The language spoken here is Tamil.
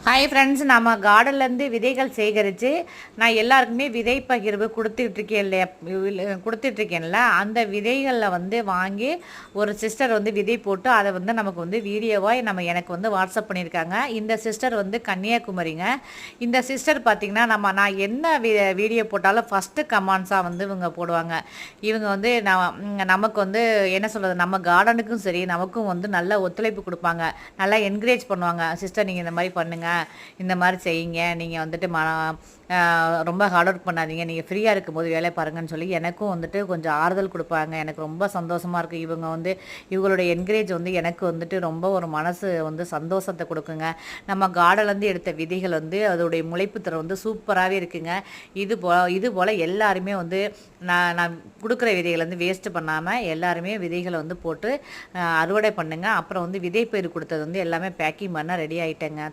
ஹாய் ஃப்ரெண்ட்ஸ், நம்ம கார்டன்லேருந்து விதைகள் சேகரித்து நான் எல்லாருக்குமே விதை பகிர்வு கொடுத்துட்ருக்கேன்ல, அந்த விதைகளில் வந்து வாங்கி ஒரு சிஸ்டர் வந்து விதை போட்டு அதை வந்து நமக்கு வந்து வீடியோவாக எனக்கு வந்து வாட்ஸ்அப் பண்ணியிருக்காங்க. இந்த சிஸ்டர் வந்து கன்னியாகுமரிங்க. இந்த சிஸ்டர் பார்த்திங்கன்னா நான் என்ன வீடியோ போட்டாலும் ஃபஸ்ட்டு கமெண்ட்ஸாக வந்து இவங்க போடுவாங்க. இவங்க வந்து நமக்கு வந்து என்ன சொல்கிறது, நம்ம கார்டனுக்கும் சரி நமக்கும் வந்து நல்ல ஒத்துழைப்பு கொடுப்பாங்க, நல்லா என்கரேஜ் பண்ணுவாங்க. சிஸ்டர் நீங்கள் இந்த மாதிரி பண்ணுங்கள், இந்த மாதிரி செய்யுங்க, நீங்கள் வந்துட்டு ரொம்ப ஹார்ட் ஒர்க் பண்ணாதீங்க, நீங்கள் ஃப்ரீயாக இருக்கும்போது வேலை பாருங்கன்னு சொல்லி எனக்கும் வந்துட்டு கொஞ்சம் ஆறுதல் கொடுப்பாங்க. எனக்கு ரொம்ப சந்தோஷமாக இருக்குது. இவங்க வந்து இவங்களுடைய என்கரேஜ் வந்து எனக்கு வந்துட்டு ரொம்ப ஒரு மனசு வந்து சந்தோஷத்தை கொடுக்குங்க. நம்ம கார்டன்லேருந்து எடுத்த விதைகள் வந்து அதோடைய முளைப்பு திறன் வந்து சூப்பராகவே இருக்குங்க. இது போல் எல்லாருமே வந்து நான் கொடுக்குற விதைகளை வந்து வேஸ்ட்டு பண்ணாமல் எல்லாருமே விதைகளை வந்து போட்டு அறுவடை பண்ணுங்க. அப்புறம் வந்து விதை பயிர் கொடுத்தது வந்து எல்லாமே பேக்கிங் பண்ண ரெடி ஆகிட்டேங்க.